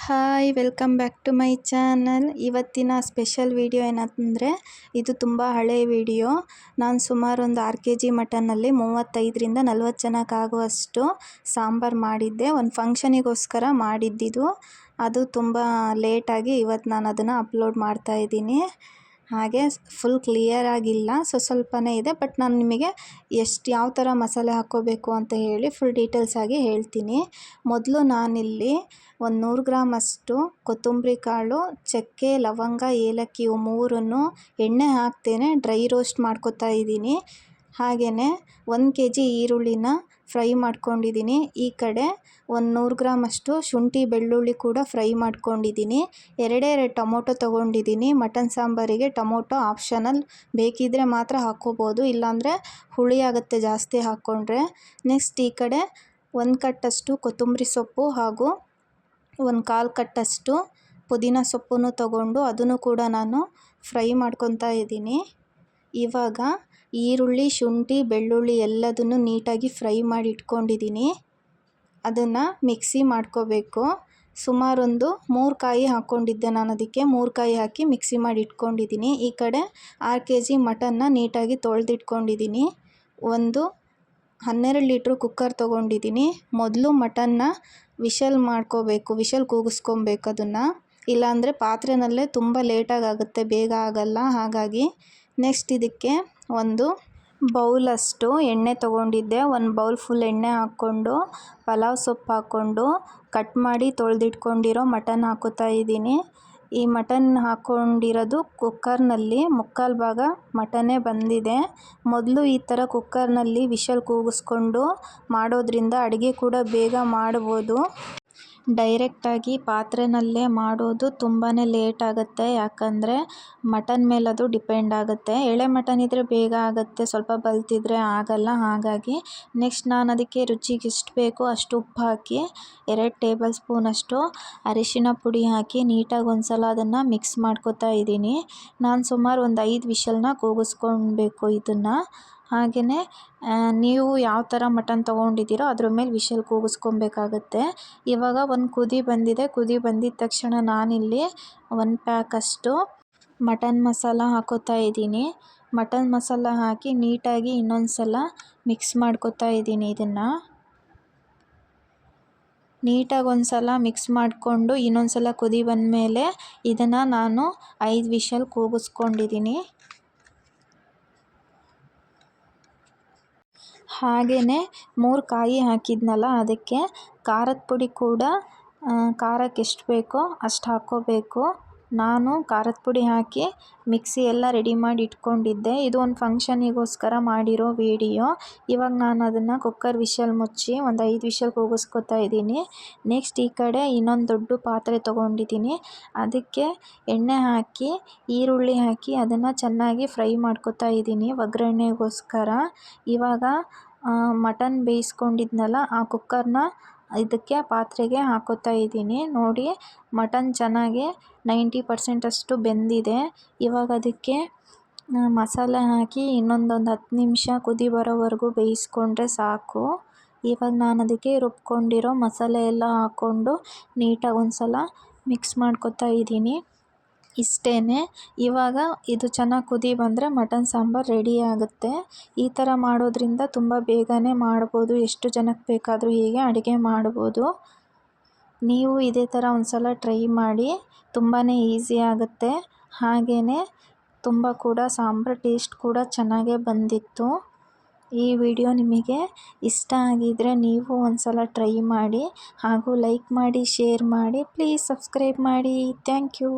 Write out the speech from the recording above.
Hi welcome back to my channel. ಇವತ್ತಿನ special video ಏನಂದರೆ ಇದು ತುಂಬ ಹಳೆಯ ವಿಡಿಯೋ. ನಾನು ಸುಮಾರು ಒಂದು 6 kg ಮಟನ್ನಲ್ಲಿ 35ರಿಂದ 40 ಜನಕ್ಕಾಗುವಷ್ಟು ಸಾಂಬಾರು ಮಾಡಿದ್ದೆ. ಒಂದು ಫಂಕ್ಷನಿಗೋಸ್ಕರ ಮಾಡಿದ್ದಿದ್ದು. ಅದು ತುಂಬ ಲೇಟಾಗಿ ಇವತ್ತು ನಾನು ಅದನ್ನು ಅಪ್ಲೋಡ್ ಮಾಡ್ತಾಯಿದ್ದೀನಿ. ಹಾಗೆ ಫುಲ್ ಕ್ಲಿಯರ್ ಆಗಿಲ್ಲ, ಸ್ವಲ್ಪನೇ ಇದೆ. ಬಟ್ ನಾನು ನಿಮಗೆ ಯಾವ ಥರ ಮಸಾಲೆ ಹಾಕ್ಕೋಬೇಕು ಅಂತ ಹೇಳಿ ಫುಲ್ ಡೀಟೇಲ್ಸ್ ಆಗಿ ಹೇಳ್ತೀನಿ. ಮೊದಲು ನಾನಿಲ್ಲಿ ಒಂದು 100 ಗ್ರಾಮಷ್ಟು ಕೊತ್ತಂಬರಿ ಕಾಳು, ಚಕ್ಕೆ, ಲವಂಗ, ಏಲಕ್ಕಿ ಇವು ಮೂರನ್ನು ಎಣ್ಣೆ ಹಾಕ್ತೇನೆ ಡ್ರೈ ರೋಸ್ಟ್ ಮಾಡ್ಕೊತಾ ಇದ್ದೀನಿ. ಹಾಗೆಯೇ 1 kg ಈರುಳ್ಳಿನ ಫ್ರೈ ಮಾಡ್ಕೊಂಡಿದ್ದೀನಿ. ಈ ಕಡೆ ಒಂದು 100 ಗ್ರಾಮಷ್ಟು ಶುಂಠಿ ಬೆಳ್ಳುಳ್ಳಿ ಕೂಡ ಫ್ರೈ ಮಾಡ್ಕೊಂಡಿದ್ದೀನಿ. 2 ಟೊಮೊಟೊ ತೊಗೊಂಡಿದ್ದೀನಿ. ಮಟನ್ ಸಾಂಬಾರಿಗೆ ಟೊಮೊಟೊ ಆಪ್ಷನಲ್, ಬೇಕಿದ್ದರೆ ಮಾತ್ರ ಹಾಕ್ಕೋಬೋದು, ಇಲ್ಲಾಂದರೆ ಹುಳಿ ಆಗುತ್ತೆ ಜಾಸ್ತಿ ಹಾಕ್ಕೊಂಡ್ರೆ. ನೆಕ್ಸ್ಟ್ ಈ ಕಡೆ 1 ಕಟ್ಟಷ್ಟು ಕೊತ್ತಂಬರಿ ಸೊಪ್ಪು ಹಾಗೂ 1/4 ಕಟ್ಟಷ್ಟು ಪುದೀನ ಸೊಪ್ಪನ್ನು ತಗೊಂಡು ಅದನ್ನು ಕೂಡ ನಾನು ಫ್ರೈ ಮಾಡ್ಕೊತಾ ಇದ್ದೀನಿ. ಇವಾಗ ಈರುಳ್ಳಿ, ಶುಂಠಿ, ಬೆಳ್ಳುಳ್ಳಿ ಎಲ್ಲದನ್ನು ನೀಟಾಗಿ ಫ್ರೈ ಮಾಡಿ ಇಟ್ಕೊಂಡಿದ್ದೀನಿ. ಅದನ್ನು ಮಿಕ್ಸಿ ಮಾಡ್ಕೋಬೇಕು. ಸುಮಾರೊಂದು 3 ಕಾಯಿ ಹಾಕ್ಕೊಂಡಿದ್ದೆ ನಾನು, ಅದಕ್ಕೆ 3 ಕಾಯಿ ಹಾಕಿ ಮಿಕ್ಸಿ ಮಾಡಿ ಇಟ್ಕೊಂಡಿದ್ದೀನಿ. ಈ ಕಡೆ 6 kg ಮಟನ್ನ ನೀಟಾಗಿ ತೊಳೆದಿಟ್ಕೊಂಡಿದ್ದೀನಿ. ಒಂದು 12 ಲೀಟ್ರ್ ಕುಕ್ಕರ್ ತೊಗೊಂಡಿದ್ದೀನಿ. ಮೊದಲು ಮಟನ್ನ ವಿಷಲ್ ಮಾಡ್ಕೋಬೇಕು, ವಿಷಲ್ ಕೂಗಿಸ್ಕೊಬೇಕು ಅದನ್ನು, ಇಲ್ಲಾಂದರೆ ಪಾತ್ರೆಯಲ್ಲೇ ತುಂಬ ಲೇಟಾಗಿ ಆಗುತ್ತೆ, ಬೇಗ ಆಗಲ್ಲ. ಹಾಗಾಗಿ ನೆಕ್ಸ್ಟ್ ಇದಕ್ಕೆ ಒಂದು ಬೌಲಷ್ಟು ಎಣ್ಣೆ ತೊಗೊಂಡಿದ್ದೆ. 1 ಬೌಲ್ ಫುಲ್ ಎಣ್ಣೆ ಹಾಕ್ಕೊಂಡು ಪಲಾವ್ ಸೊಪ್ಪು ಹಾಕ್ಕೊಂಡು ಕಟ್ ಮಾಡಿ ತೊಳೆದಿಟ್ಕೊಂಡಿರೋ ಮಟನ್ ಹಾಕೋತಾ ಇದ್ದೀನಿ. ಈ ಮಟನ್ ಹಾಕ್ಕೊಂಡಿರೋದು ಕುಕ್ಕರ್ನಲ್ಲಿ 3/4 ಭಾಗ ಮಟನ್ನೇ ಬಂದಿದೆ. ಮೊದಲು ಈ ಥರ ಕುಕ್ಕರ್ನಲ್ಲಿ ವಿಷಲ್ ಕೂಗಿಸ್ಕೊಂಡು ಮಾಡೋದ್ರಿಂದ ಅಡುಗೆ ಕೂಡ ಬೇಗ ಮಾಡ್ಬೋದು. ಡೈರೆಕ್ಟಾಗಿ ಪಾತ್ರೆಯಲ್ಲೇ ಮಾಡೋದು ತುಂಬಾ ಲೇಟ್ ಆಗುತ್ತೆ, ಯಾಕಂದರೆ ಮಟನ್ ಮೇಲೆ ಅದು ಡಿಪೆಂಡ್ ಆಗುತ್ತೆ. ಎಳೆ ಮಟನ್ ಇದ್ದರೆ ಬೇಗ ಆಗುತ್ತೆ, ಸ್ವಲ್ಪ ಬಲ್ತಿದ್ರೆ ಆಗಲ್ಲ. ಹಾಗಾಗಿ ನೆಕ್ಸ್ಟ್ ನಾನು ಅದಕ್ಕೆ ರುಚಿಗೆ ಎಷ್ಟು ಬೇಕೋ ಅಷ್ಟು ಉಪ್ಪು ಹಾಕಿ 2 ಟೇಬಲ್ ಸ್ಪೂನಷ್ಟು ಅರಿಶಿಣ ಪುಡಿ ಹಾಕಿ ನೀಟಾಗಿ ಒಂದು ಸಲ ಅದನ್ನು ಮಿಕ್ಸ್ ಮಾಡ್ಕೊತಾ ಇದ್ದೀನಿ. ನಾನು ಸುಮಾರು ಒಂದು 5 ವಿಷಲ್ನ ಕೂಗಿಸ್ಕೊಳ್ಬೇಕು ಇದನ್ನು. ಹಾಗೆಯೇ ನೀವು ಯಾವ ಥರ ಮಟನ್ ತೊಗೊಂಡಿದ್ದೀರೋ ಅದ್ರ ಮೇಲೆ ವಿಷಲ್ ಕೂಗಿಸ್ಕೊಬೇಕಾಗತ್ತೆ. ಇವಾಗ ಒಂದು ಕುದಿ ಬಂದಿದೆ. ಕುದಿ ಬಂದಿದ್ದ ತಕ್ಷಣ ನಾನಿಲ್ಲಿ 1 ಪ್ಯಾಕಷ್ಟು ಮಟನ್ ಮಸಾಲ ಹಾಕೋತಾ ಇದ್ದೀನಿ. ಮಟನ್ ಮಸಾಲ ಹಾಕಿ ನೀಟಾಗಿ ಇನ್ನೊಂದು ಸಲ ಮಿಕ್ಸ್ ಮಾಡ್ಕೊತಾ ಇದ್ದೀನಿ. ಇದನ್ನು ನೀಟಾಗಿ ಒಂದು ಸಲ ಮಿಕ್ಸ್ ಮಾಡಿಕೊಂಡು ಇನ್ನೊಂದು ಸಲ ಕುದಿ ಬಂದಮೇಲೆ ಇದನ್ನು ನಾನು 5 ವಿಷಲ್ ಕೂಗಿಸ್ಕೊಂಡಿದ್ದೀನಿ. ಹಾಗೆಯೇ 3 ಕಾಯಿ ಹಾಕಿದ್ನಲ್ಲ, ಅದಕ್ಕೆ ಖಾರದ ಪುಡಿ ಕೂಡ ಖಾರಕ್ಕೆ ಎಷ್ಟು ಬೇಕೋ ಅಷ್ಟು ಹಾಕ್ಕೋಬೇಕು. ನಾನು ಖಾರದ ಪುಡಿ ಹಾಕಿ ಮಿಕ್ಸಿ ಎಲ್ಲ ರೆಡಿ ಮಾಡಿ ಇಟ್ಕೊಂಡಿದ್ದೆ. ಇದು ಒಂದು ಫಂಕ್ಷನಿಗೋಸ್ಕರ ಮಾಡಿರೋ ವಿಡಿಯೋ. ಇವಾಗ ನಾನು ಅದನ್ನು ಕುಕ್ಕರ್ ವಿಷಲ್ ಮುಚ್ಚಿ ಒಂದು 5 ವಿಷಲ್ ಕೂಗಿಸ್ಕೊತಾ ಇದ್ದೀನಿ. ನೆಕ್ಸ್ಟ್ ಈ ಕಡೆ ಇನ್ನೊಂದು ದೊಡ್ಡ ಪಾತ್ರೆ ತೊಗೊಂಡಿದ್ದೀನಿ. ಅದಕ್ಕೆ ಎಣ್ಣೆ ಹಾಕಿ ಈರುಳ್ಳಿ ಹಾಕಿ ಅದನ್ನು ಚೆನ್ನಾಗಿ ಫ್ರೈ ಮಾಡ್ಕೊತಾ ಇದ್ದೀನಿ ಒಗ್ಗರಣೆಗೋಸ್ಕರ. ಇವಾಗ ಮಟನ್ ಬೇಯಿಸ್ಕೊಂಡಿದ್ನಲ್ಲ ಆ ಕುಕ್ಕರ್ನ ಇದಕ್ಕೆ ಪಾತ್ರೆಗೆ ಹಾಕೋತಾ ಇದ್ದೀನಿ. ನೋಡಿ, ಮಟನ್ ಚೆನ್ನಾಗಿ 90% ಅಷ್ಟು ಬೆಂದಿದೆ. ಇವಾಗ ಅದಕ್ಕೆ ಮಸಾಲೆ ಹಾಕಿ ಇನ್ನೊಂದು 10 ನಿಮಿಷ ಕುದಿ ಬರೋವರೆಗೂ ಬೇಯಿಸ್ಕೊಂಡ್ರೆ ಸಾಕು. ಇವಾಗ ನಾನು ಅದಕ್ಕೆ ರುಬ್ಕೊಂಡಿರೋ ಮಸಾಲೆ ಎಲ್ಲ ಹಾಕ್ಕೊಂಡು ನೀಟಾಗಿ ಒಂದು ಸಲ ಮಿಕ್ಸ್ ಮಾಡ್ಕೊತಾ ಇದ್ದೀನಿ. ಇಷ್ಟೇ. ಇವಾಗ ಇದು ಚೆನ್ನಾಗಿ ಕುದಿ ಬಂದರೆ ಮಟನ್ ಸಾಂಬಾರು ರೆಡಿ ಆಗುತ್ತೆ. ಈ ಥರ ಮಾಡೋದ್ರಿಂದ ತುಂಬ ಬೇಗನೆ ಮಾಡ್ಬೋದು, ಎಷ್ಟು ಜನಕ್ಕೆ ಬೇಕಾದರೂ ಹೀಗೆ ಅಡುಗೆ ಮಾಡ್ಬೋದು. ನೀವು ಇದೇ ಥರ ಒಂದು ಸಲ ಟ್ರೈ ಮಾಡಿ, ತುಂಬಾ ಈಸಿ ಆಗುತ್ತೆ. ಹಾಗೆಯೇ ತುಂಬ ಕೂಡ ಸಾಂಬಾರು ಟೇಸ್ಟ್ ಕೂಡ ಚೆನ್ನಾಗೇ ಬಂದಿತ್ತು. ಈ ವಿಡಿಯೋ ನಿಮಗೆ ಇಷ್ಟ ಆಗಿದ್ದರೆ ನೀವು ಒಂದು ಸಲ ಟ್ರೈ ಮಾಡಿ, ಹಾಗೂ ಲೈಕ್ ಮಾಡಿ, ಶೇರ್ ಮಾಡಿ, ಪ್ಲೀಸ್ ಸಬ್ಸ್ಕ್ರೈಬ್ ಮಾಡಿ. Thank you.